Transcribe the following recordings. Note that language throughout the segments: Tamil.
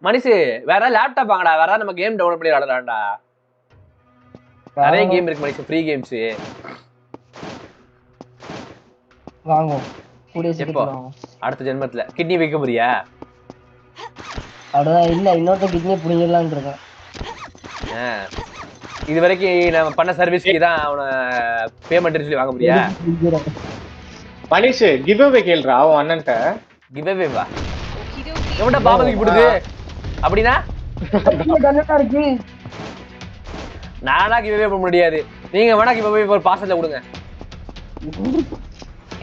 மனுஷு வேற லேப்டாப் வாங்கடா, வேற நம்ம கேம் டவுன்லோட் பண்ணி விளையாடலாம்டா. நிறைய கேம் இருக்கு மனுஷு, ஃப்ரீ கேம்ஸ். வாங்குவோம் கூடிய எப்போ? சீக்கிரத்துல வாங்குவோம். அடுத்த ஜென்மத்துல கிட்னி வைக்க போறியா? அவ்வளவுதான். இல்ல இன்னொருத்த கிட்னியை புடிங்கிடலான்னு இருக்கேன். இது வரைக்கும் நம்ம பண்ண சர்வீஸ்க்கு தான் அவனை பேமெண்ட் சொல்லி வாங்க போறியா? மனிஷ் கிவ் அவே கேள்றா அவன் அண்ணன்ட்ட. கிவ் அவே வா. எவன்டா பாம்புக்கு போடுது அப்படினா? இருக்கு. நானா கிவ் அவே பண்ண முடியாது. நீங்க வேணா கிவ் அவே ஒரு பாசத்துல கொடுங்க.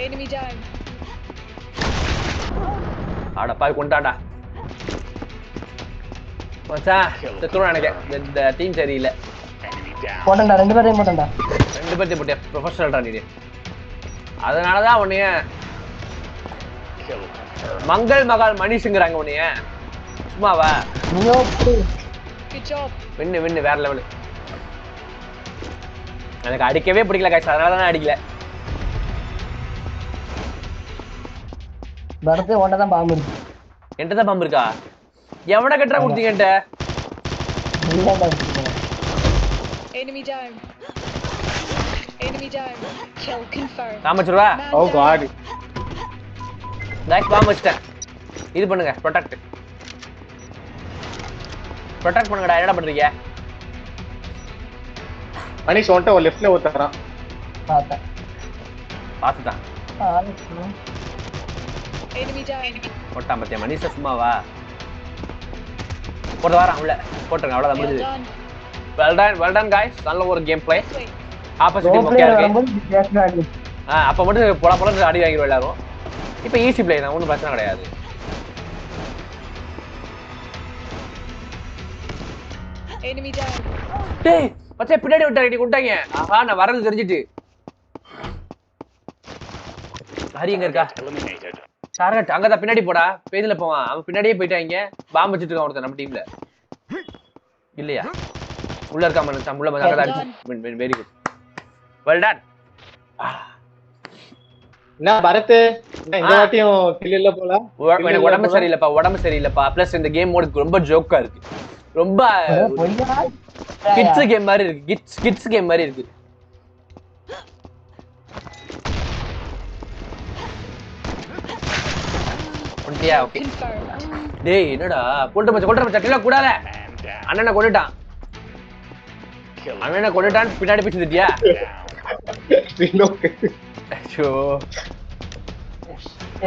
Enemy down. ஆட பாய் கொண்டாடா. மச்சான் செத்துறோம் நினைக்கிறேன். இந்த டீம் சரியில்லை. போட்டேன்டா, 2 பேரையும் போட்டேன்டா. 2 பேர்த்தையும் போட்டியா? ப்ரொஃபஷனல்டா நீ. அதனாலதான் உன்னைய மங்கள் மகால் மணிஷுங்கிறாங்க உன்னைய. சும்மாவா? Good job. வின்னு வேற லெவலு. எனக்கு அடிக்கவே பிடிக்கல காய்ச்சி, அதனால தான் அடிக்கல. பரத்து ஓட்ட தான் பாம்பு இருக்கு. என்கிட்ட தான் பாம்பு இருக்கா? எவனை கட்டுறா கொடுத்தீங்க என்கிட்ட? Enemy down. Enemy down. Kill confirmed. காமிச்சிருவா? ஓ காட். கைஸ் பாம்பு வச்சிட்டேன். இது பண்ணுங்க, ப்ரொடெக்ட் பண்ணுங்கடா. என்னடா பண்றீங்க? மனிஷ் ஒன்ட்ட ஒரு லெஃப்ட்ல ஊத்துறான். பாத்துட்டான். Enemy down. போட்டான் பத்தியா மனிஷ? சும்மாவா? போட்டு வரான் உள்ள. போட்டுருங்க, அவ்வளவுதான் Well முடிஞ்சது. done. well done guys. நல்ல ஒரு game play. This way. Opposite okay இருக்கு. அப்ப மட்டும் போல அடி வாங்கிடுவோம் எல்லாரும். இப்போ ஈஸி பிளே தான், ஒன்றும் பிரச்சனை கிடையாது. Enemy down. டேய் பச்சை பின்னாடி விட்டாங்க. ஆஹா, நான் வரது தெரிஞ்சிட்டு. ஹரி எங்க இருக்கா? டார்கெட் அங்கதான் பின்னாடி போடா. பேதில போவான். அவன் பின்னாடியே போயிட்டாங்க. பாம்பு வச்சுட்டு இருக்கான் ஒருத்தன் நம்ம டீம்ல. இல்லையா? உள்ள இருக்காம நினைச்சான். உள்ள அங்கதான் அடிச்சு. Very good. Well done. என்ன பரத், இந்த வாட்டியும் கில் இல்ல போல. எனக்கு உடம்பு சரியில்லைப்பா. பிளஸ் இந்த கேம் மோட் ரொம்ப ஜோக்கா இருக்கு. ரொம்ப கிட்ஸ் கேம் மாதிரி இருக்கு. கிட்ஸ் கேம் மாதிரி இருக்கு. ஒன்றியா? ஓகே. டேய் என்னடா கொல்ற மச்சான் இல்ல கூடாத. அண்ணனை கொன்னுட்டான். அண்ணனை கொன்னுட்டான் பின்னாடி போய் சுத்திட்டியா? ஐயோ.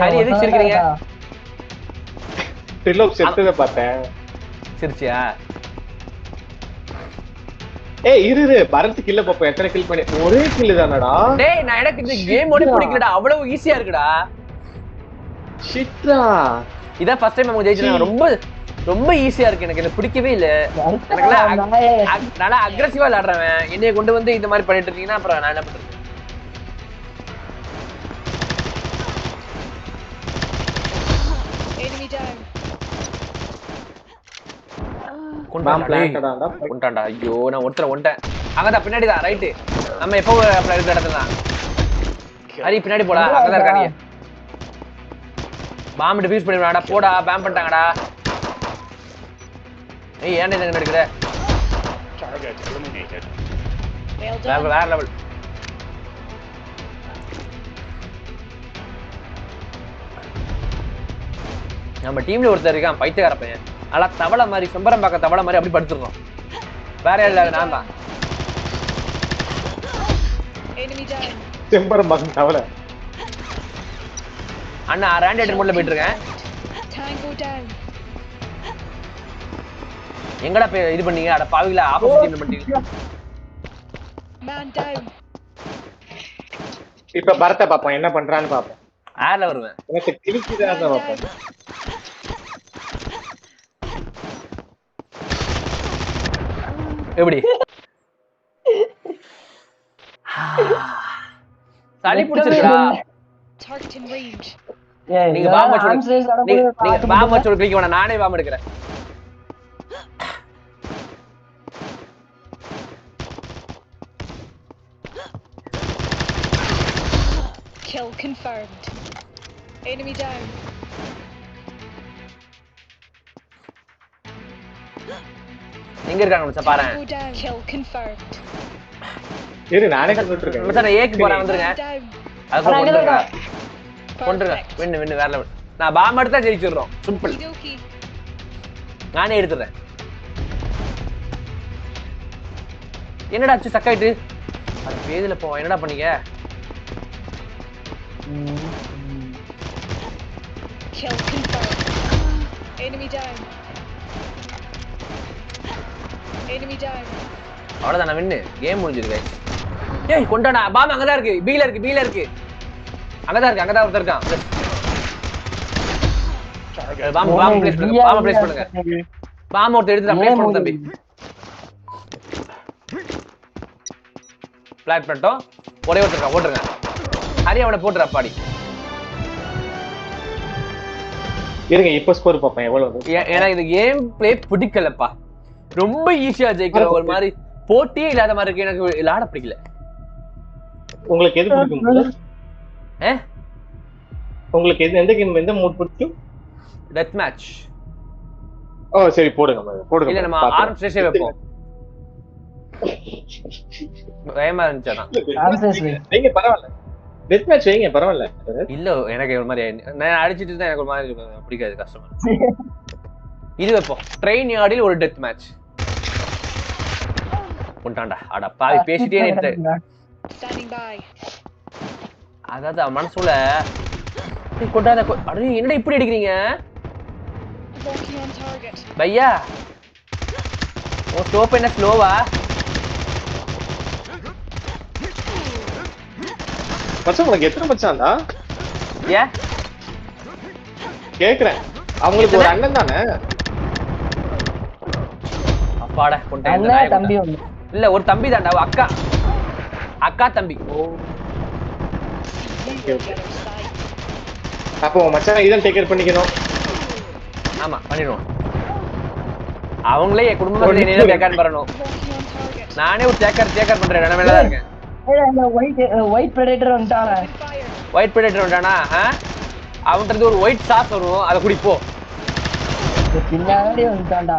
ஹரி எதுக்கு சிரிக்கிறீங்க? ட்ரிலோக் செத்தத பார்த்தேன். சிரிச்சியா? ஏய் இரு பரத் கில்ல பாப்போம். எத்தனை கில் பண்ணி? ஒரே கில் தானடா. டேய் நான் எனக்கு இந்த கேம் ஓடி பிடிக்கலடா. அவ்வளவு ஈஸியா இருக்குடா. ஷிட்ரா. இதான் ஃபர்ஸ்ட் டைம் நம்ம ஜெயிச்சோம். ரொம்ப ஈஸியா இருக்கு. எனக்கு இது பிடிக்கவே இல்ல. எனக்கு நல்லா அக்ரெசிவா விளையாடுறவன் என்னைய கொண்டு வந்து இந்த மாதிரி பண்ணிட்டு இருக்கீங்கன்னா அப்புறம் நான் என்ன பண்றது? Enemy down. கொண்டாண்டா. ஐயோ நான் ஒருத்தரை ஒன்ட்டேன். அங்கதான் பின்னாடி தான் ரைட்டு. நம்ம எப்போ இருக்கிற இடத்துல தான். ஹரி பின்னாடி போடா. அங்கதான் இருக்காங்க. பாம்பு டிஃபியூஸ் பண்ணிடுவாடா. போடா பேம் பண்ணிட்டாங்கடா. ஏய் ஏன்டா இங்க நடக்குற? Well done. வேற லெவல். நம்ம டீம்ல ஒருத்தர் இருக்கான் பைத்தியக்கார பையன். நல்லா தவளை மாதிரி செம்பரம் பார்க்க தவளை மாதிரி அப்படி படுத்துருக்கோம். வேற இல்ல நான் தான். Enemy down. செம்பரம் பார்க்க தவளை. அண்ணா ரேண்டட் மோட்ல போயிட்டு இருக்கேன். Tango down. எங்கடா இது பண்ணீங்க? அட பாவிகளா, ஆப்போசிட் டீம்ல பண்ணிட்டீங்க. Man down. இப்ப பரத்தை பாப்போம் என்ன பண்றான்னு பாப்போம். ஆர்ல வருவேன். எனக்கு கிளிக்குதா பாப்போம். எப்படி? சளி பிடிச்சிருக்கா? Target in range. நீங்க பாம்பு வச்சு கிளிக்க வேணாம். நானே பாம்பு எடுக்கிறேன். Kill confirmed. Enemy down. எங்க இருக்காங்க மச்சான் பாறேன். Tango down. Kill confirmed. இரு நானே கொண்டுட்டு இருக்கேன். மச்சான் நான் ஏக்கு போறேன் வந்துருங்க. Man down. அதுக்குள்ள கொண்டுருங்க. கொண்டுருங்க. Perfect. வின்னு வேற லெவல். நான் பாம் எடுத்தா ஜெயிச்சிடுறோம். சிம்பிள். Okie நானே எடுத்துறேன். என்னடா அச்சு ஸ்டக் ஆயிட்டு? அது பேதுல போ. என்னடா பண்ணீங்க? Kill confirmed. Enemy down. Enemy down. அவ்வளவுதான் நான் வின்னு. கேம் முடிஞ்சிருக்கு. ஏய் கொண்டாடா. பாம் அங்கதான் இருக்கு. பீல இருக்கு. அங்கதான் ஒருத்தர் இருக்கான். பாம் ப்ளேஸ் பண்ணுங்க. பாம் ஒருத்தர் எடுத்து ப்ளேஸ் பண்ணு தம்பி. பிளாட் பண்ணிட்டோம். ஒரே ஒருத்தர் போட்டுருங்க. ஹரி அவனை போட்டுற பாடி. இருங்க இப்ப ஸ்கோர் பாப்பேன் எவ்வளவு. எனக்கு இந்த கேம் பிளே பிடிக்கலப்பா. ரொம்ப ஈஸியா ஜெயிக்கிற ஒரு மாதிரி போட்டியே இல்லாத மாதிரி இருக்கு. எனக்கு விளையாட பிடிக்கல. உங்களுக்கு எது பிடிக்கும்? உங்களுக்கு எந்த கேம் எந்த மூட் பிடிக்கும்? Death match. ஓ சரி போடுங்க. இல்ல நம்ம ஆரம்பிச்சே வைப்போம். பயமா இருந்துச்சா? நீங்க பரவாயில்ல. டெத் மேட்ச் வைங்க பரவாயில்ல. இல்ல எனக்கு ஒரு மாதிரி நான் அடிச்சிட்டு தான் எனக்கு ஒரு மாதிரி பிடிக்காது, கஷ்டமா. இது வைப்போம். ட்ரெயின் யார்டில் ஒரு டெத் மேட்ச். கொண்டாண்டா. அட பாவி பேசிட்டே நின்னு. Standing by. அதாவது அவன் மனசுல கொண்டாத. அடே என்னடா இப்படி அடிக்கிறீங்க? Walking on target. பையா உன் ஸ்டோப் என்ன ஸ்லோவா? மச்சான் உங்களுக்கு எத்தனை மச்சான்டா? ஏன் கேக்குறேன். அவங்களுக்கு ஒரு அண்ணன் தானே? அப்பாடா கொண்டே தம்பி ஒண்ணு. இல்ல ஒரு தம்பி தான்டா. அக்கா தம்பி. அப்போ மச்சான் இதான் டேக் கேர் பண்ணிக்கணும். ஆமா பண்ணிடுவோம். அவங்களே என் குடும்பத்துல என்ன டேக்கர் பண்ணணும். நானே ஒரு டேக்கர் பண்றேன். நான் மேல இருக்கேன். ஒயிட் பிரெடேட்டர் வந்துட்டானே. ஒயிட் பிரெடேட்டர் வந்துட்டானா? அவன்கிட்ட ஒரு ஒயிட் சாஸ் வரும். அதை குடிப்போ. பின்னாடி வந்துட்டான்டா.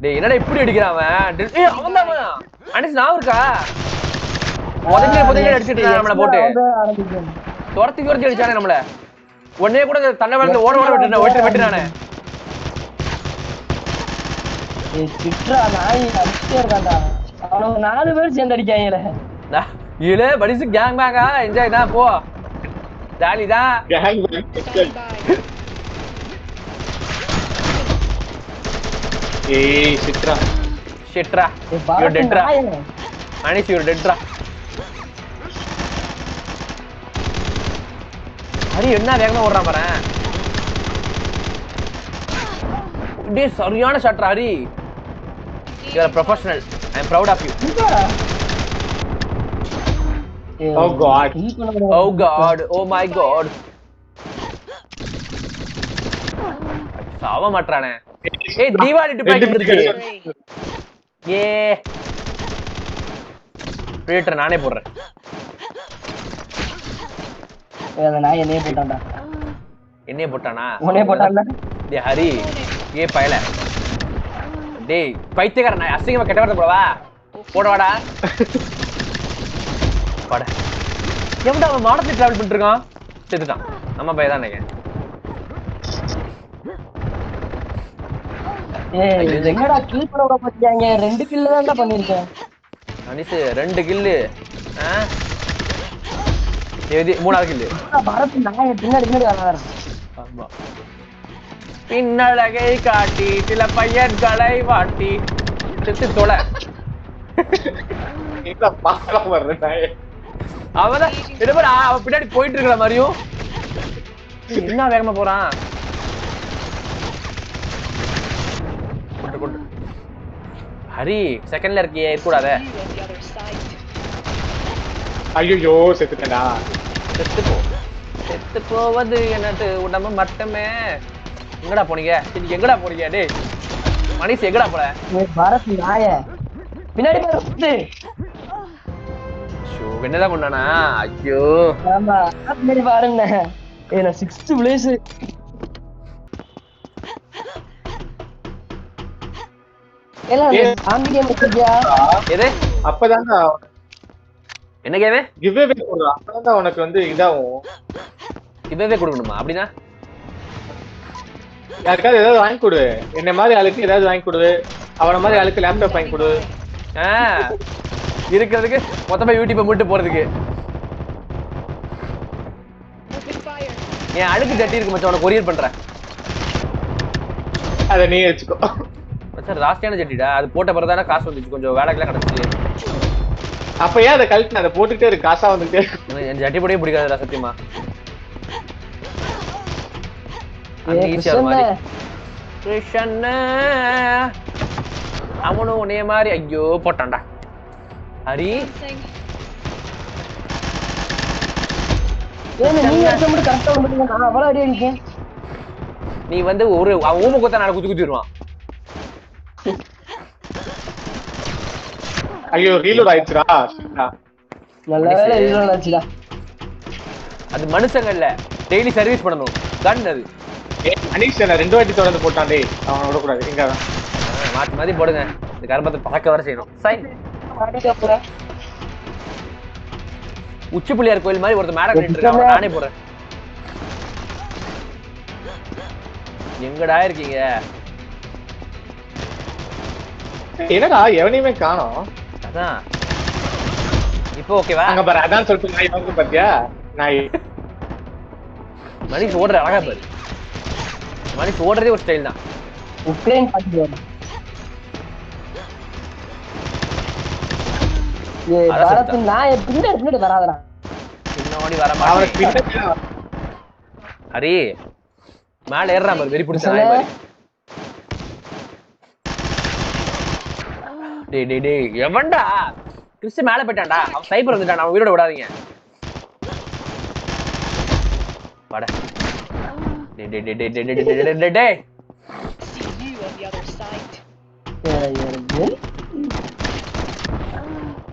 டேய் என்னடா இப்படி அடிக்கிறான் அவன்? ஏய் அவன் தான் அவன். அனிஸ் நான் இருக்கா? முதல்ல அடிச்சிட்டு இருந்தான் நம்மள போட்டு. துரத்தி அடிச்சானே நம்மள. உடனே கூட தண்டவாளத்துல ஓட விட்டுறானே. ஏய் சிட்ரா நாய் அடிச்சே இருக்கான்டா. அவனுக்கு 4 பேர் சேர்ந்து அடிக்காங்கல. இல்ல படிஸ் கேங் பேங்கா என்ஜாய் தான் போ. ஜாலி தான். Gang bang. ஏய் சிட்ரா. யூ டெட்ரா. அனிஸ் யூ டெட்ரா. ஹரி என்ன வேகமா ஓடுறான் பாரு. டேய் சரியான ஷாட்ரா Hari. You are professional. I am proud of you. Oh god. Oh my god. சாவ மாட்டறானே. ஏய் தீவாளி டிபாய்ட் வந்துருச்சு. ஏ பிரேட்டர் நானே போடுறேன். ஏய் நான் என்னைய போட்டான்டா. என்னைய போட்டானா? உன்னைய போட்டான்ல. டேய் ஹரி ஏ பயல. டேய் பைத்தியக்கார நான் அசிங்கமா கெட்ட வார்த்தை போடவா? போடவாடா. வாடா. எவன்டா அவன் மாடத்துல டிராவல் பண்ணிட்டு இருக்கான்? செத்துட்டான். நம்ம பைய தான் நினைக்கிறேன். ஏய் என்னடா கில் பண்ண விட போறாங்க? 2 கில் தான்டா பண்ணிருக்கேன். அனிஸ் 2 கில். ஏதி 3வது கில். பரத் நாய பின்னாடி வராரு. ஆமா. பின்னழகை காட்டி சில பையன்களை வாட்டி செத்து தொலை. இந்த பாக்க வர்ற நாய். அவன் எடுபடா அவன் பின்னாடி போயிட்டு இருக்கிற மாதிரியும். என்ன வேகமா போறான்? கொண்டு ஹரி செகண்ட்ல இருக்கியே இருக்கக்கூடாத. ஐயோ செத்துட்டா. செத்து போவது என்னது உடம்பு மட்டுமே. எங்கடா போனீங்க? எங்கடா போறீங்க? டேய் மணிஷ் எங்கடா போற? பரத் நாய பின்னாடி பாரு. ஷோ என்னடா பண்ணானா? ஐயோ ஆமா பின்னாடி பாருங்க. ஏய் நான் 6th பிளேஸ். ஏல அந்த சாமி கேம் வச்சிருக்கியா? எது அப்பதான்டா என்ன கேமு கிவ் அவே போடுறா. அப்பதான் உனக்கு வந்து இதாகும். கிவ்வே கொடுக்கணுமா அப்படின்னா யாருக்காவது ஏதாவது வாங்கி கொடு. என்ன மாதிரி ஆளுக்கு ஏதாவது வாங்கி கொடு. அவன மாதிரி ஆளுக்கு லேப்டாப் வாங்கி Standing கொடு. by. இருக்கிறதுக்கு மொத்தமா யூடியூப்பை மூட்டு போறதுக்கு Open fire. என் அழுக்கு சட்டி இருக்கு மச்சான் உனக்கு கொரியர் பண்றேன் அத நீ வச்சுக்கோ. மச்சான் ராஸ்டியான சட்டிடா அது போட்ட பிறகு தானே காசு வந்துச்சு கொஞ்சம் வேலைக்கெல்லாம் கிடைச்சிச்சு அப்ப ஏன் அதை கழட்டின? அதை போட்டுக்கிட்டே இருக்கு, காசா வந்துட்டே இருக்கு. எனக்கு என் சட்டி போடவே பிடிக்காதுடா சத்தியமா ஏய் ஈஸியா ஒரு கிருஷ்ணன் மாதிரி கிருஷ்ண அவனும் உன்னைய மாதிரி ஐயோ போட்டான்டா ஹரி Sing. ஏன் நீங்க அடிச்ச மட்டும் கரெக்டா வந்துட்டீங்க. நான் அவ்வளவு அடி அடிக்கேன். நீ வந்து ஒரு ஊம கொத்த நான் குத்தி குத்திடுவான் ஐயோ ரீலோட் ஆயிடுச்சுடா. நல்ல வேலை இதுல ஆச்சுடா. அது மனுஷங்க இல்ல டெய்லி சர்வீஸ் பண்ணணும் கன் அது அனீஷ் என்ன 2 வாட்டி தொடர்ந்து போட்டான். டேய் அவனை விடக்கூடாது. இங்க தான் மாத்தி மாத்தி போடுங்க இந்த கரும்பத்தை பறக்க வர செய்யணும் சை உச்சி பிள்ளையார் கோயில் மாதிரி ஒருத்தர் மேடம் பண்ணிட்டு இருக்கான் அவனை நானே போறேன் எங்கடா இருக்கீங்க என்னடா எவனையுமே காணோம். அதான் இப்போ ஓகேவா அங்க பாரு, அதான் சொல்லிட்டு நாய் வந்து பாத்தியா நாய். மணிஷ் ஓடுற அழகா பாரு மணிஷ் ஓடுறதே ஒரு ஸ்டைல் தான் உக்ரைன் பாத்துட்டு ஏய் அதான் பாரத் சொல்லிட்டேன். நான் பின்னாடி வராதடா. பின்னாடி வர அவனுக்கு மாட்டேன் பின்னாடி ஹரி மேல ஏறான் பாரு வெறி பிடிச்ச நாய் மாதிரி டேய் டேய் டேய் எவன்டா கிறிஸ் மேல போயிட்டான்டா அவன் சைபர் வந்துட்டான் அவன் உயிரோட விடாதீங்க வாடா டேய் டேய் டேய் டேய் டேய் டேய் டேய் டேய் டேய் See you on the other side.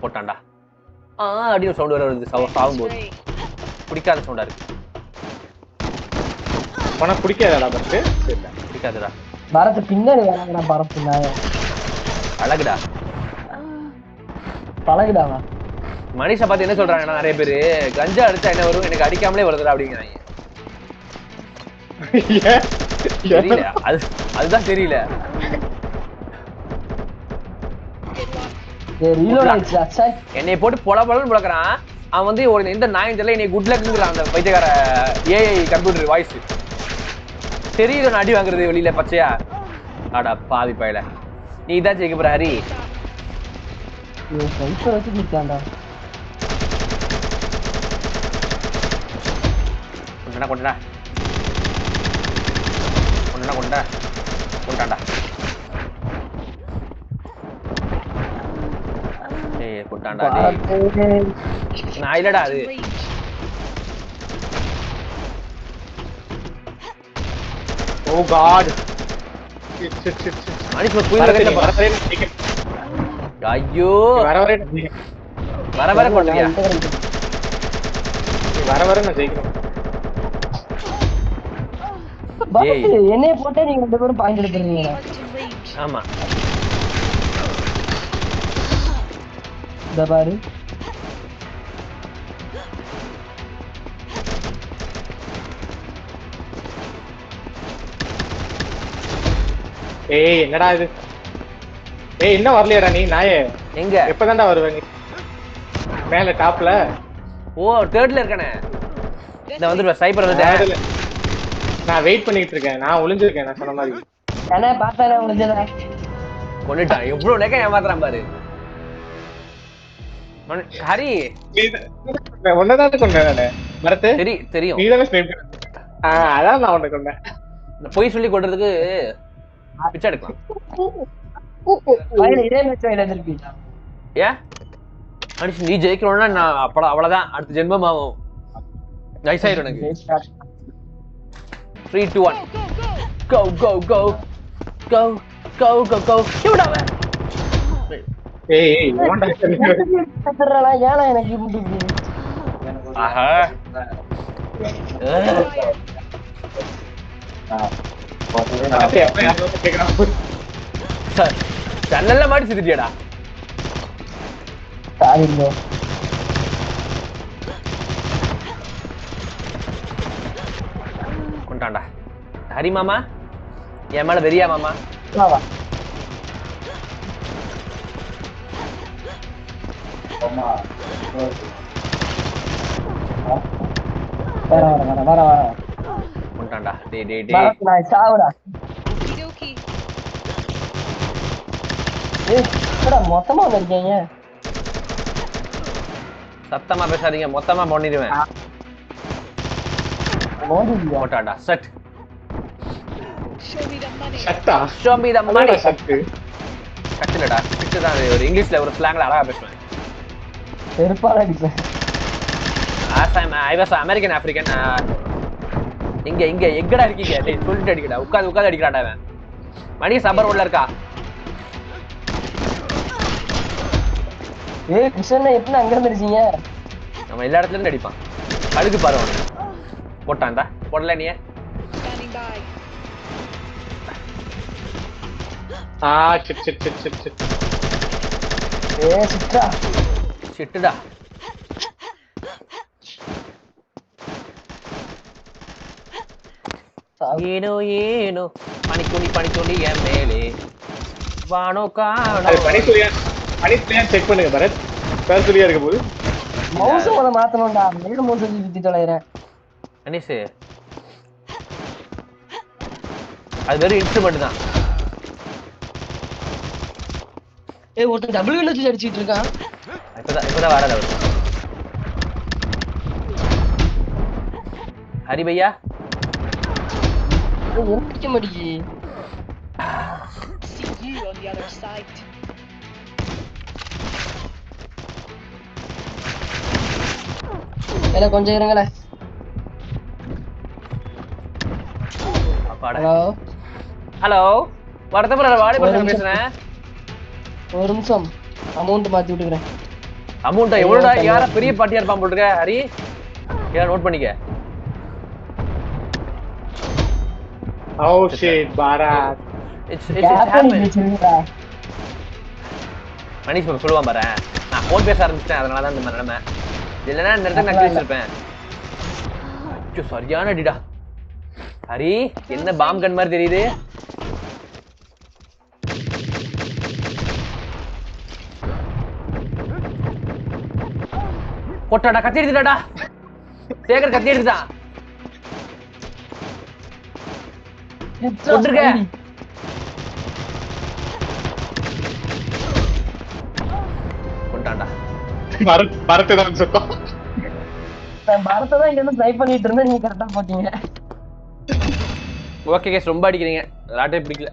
போட்டான்டா அப்படின்னு சவுண்ட் வர வருது சாகும் போது Ray. பிடிக்காத சவுண்டா இருக்கு உனக்கு பிடிக்காதடா பட்டு. பிடிக்காதுடா பாரத் பின்னாடி வராங்கடா. பாரத் நாய அழகுடா பழகுடாவா. மனிஷா பார்த்து என்ன சொல்றாங்கன்னா நிறைய பேரு கஞ்சா அடிச்சா என்ன வரும் எனக்கு அடிக்காமலே வருதுடா அப்படிங்கிறாங்க தெரியல அதுதான் தெரியல Good luck. ஏய் ரீலோட் ஆயிடுச்சுடா. சை என்னை போட்டு பொலன்னு புழக்கிறான் அவன் வந்து ஒரு எந்த நாயும் தெரியல என்னை குட் லக்ங்கிறான் அந்த பைத்தியக்கார ஏஐ கம்ப்யூட்டர் வாய்ஸ் தெரியுது நான் அடி வாங்குறது வெளியில பச்சையா ஆடா பாவி பயல நீ தான் ஜெயிக்க போற ஹரி ஏய் சைப்பர் வச்சு நிக்கான்டா. கொண்டா கொண்டா கொண்டா கொண்டா கொண்டாண்டா ஏய் கொண்டாண்டா டேய் நான் இல்லடா அது Range. ஓ காட். மனுஷன் புயல் வர கட்டில வர ஐயோ வர வர வர கொண்டியா வர நான் ஜெயிக்கணும். பாரத் என்னைய போட்டே நீங்க 2 பேரும் பாயிண்ட் எடுத்துறீங்க. Target in range. ஆமா இந்த பாரு ஏய் என்னடா இது? ஏய் இன்னும் வரலையாடா நீ நாயே? எங்க எப்பதான்டா வருவ நீ? மேல டாப்ல ஓ தேர்ட்ல இருக்கானே நான் வந்துடுவேன் சைபர் வந்துட்டேன் நான் வெயிட் பண்ணிட்டு இருக்கேன். நான் ஒளிஞ்சிருக்கேன் நான் சொன்ன மாதிரி. என்ன பார்த்தானே முடிஞ்சல. கொண்டுட்டான் எவ்வளவு நேரம் ஏமாத்துறான் பாரு ஹரி ஒன்னதான் கொண்டேன் நானு. மரத்து தெரியும் நீ தானே ஸ்னைப். அதான் நான் உன்னை கொண்டேன். பொய் சொல்லி கொள்றதுக்கு பிச்சை எடுக்கலாம் வாயில இதே மேட்ச் வாயில திருப்பி. ஏன் மனுஷன் நீ ஜெயிக்கணும்னா நான் அப்பட அவ்வளவுதான் அடுத்த ஜென்மம் ஆகும் நைஸ் ஆயிரும் எனக்கு 3 2 1 go go go go go go go இவடாவே ஏய் ஓண்டா கத்துறடா ஏனா எனக்கு இப்படி ஆஹா அப்ப எப்ப யாரோ கேக்குறான். சார் ஜன்னல்ல மாட்டி சுத்திட்டியாடா. Sorry bro. கொண்டாண்டா. ஹரி மாமா என் மேல வெறியா மாமா? வா வா. வர. கொண்டாண்டா. டேய் பரத் நான் சாவுடா. Okie dokie. ஏய் என்னடா மொத்தமா வந்திருக்கீங்க? சத்தமா பேசாதீங்க, மொத்தமா பண்ணிடுவேன். மோதியா? போட்டாடா set. Show me the money. சட்டா Show me the money. சட்டு கட்டிலடா கிட்டு தான் ஒரு இங்கிலீஷ்ல ஒரு ஸ்லாங்ல அழகா பேசுவேன். செருப்பால அடிப்பேன். I was American African. இங்க எங்கடா இருக்கீங்க? டேய் சொல்லிட்டு அடிக்கடா. உட்கார்ந்து அடிக்கறாடா அவன். மணி சபர் உள்ள இருக்கா? ஏய் கிருஷ்ணன் எப்படி அங்க இருந்து இருக்கீங்க? நம்ம எல்லா இடத்துல இருந்து அடிப்பான். அழுகு பாரு அவன். போட்டான்டா. போடல நீ. Standing by. சிட் ஏய் சித்ரா. சிட்டுடா. ஏனோ பனித்துளி என் மேலே வானோ காணோ. அது பனித்துளியா செக் பண்ணுங்க பரத். பனித்துளியா இருக்க போது மவுஸ் மொத மாத்தணும்டா. மேல மவுஸ் வச்சு சுத்தி தொலைறேன். அனிசு அது வெறும் இன்ஸ்ட்ருமெண்ட் தான். ஏய் ஒருத்தன் டபுள் வில்ல வச்சு அடிச்சிட்டு இருக்கான். இப்பதான் வரது அவரு. ஹரி பையா ஒப்பிக்க மாட்டேங்கி. See you on the other side. ஏல கொஞ்சம் இருங்களே. அப்பாடா. ஹலோ ஹலோ வரதபுர வாடி பண்ண பேசுறேன். ஒரு நிமிஷம் அமௌண்ட் மாத்தி விட்டுக்கிறேன். அமௌண்ட் எவ்வளவுடா? யாரா பெரிய பாட்டியா இருப்பான் போல இருக்க ஹரி. ஏன் நோட் பண்ணிக்க. Oh shit Bharat. It's happened. Manish சொல்லுவான் பாரு. நான் போன் பேச ஆரம்பிச்சிட்டேன், அதனால தான் இந்த நிலைமை. இல்லைன்னா இந்த இடத்துல நான் கிழிச்சிருப்பேன். அச்சோ சரியான அடிடா. ஹரி என்ன பாம் கன் மாதிரி தெரியுது. போட்டாடா கத்தி எடுத்துட்டாடா. சேகர் கத்தி எடுத்துட்டான். போட்டுருக்க. கொண்டாண்டா. பரத் தான் சொன்னோம். நான் பரத்தை தான் இங்க இருந்து ஸ்னைப் பண்ணிட்டு இருந்தேன். நீங்க கரெக்டா போட்டீங்க. ஓகே கேஸ் ரொம்ப அடிக்கிறீங்க. லாட்டே பிடிக்கல.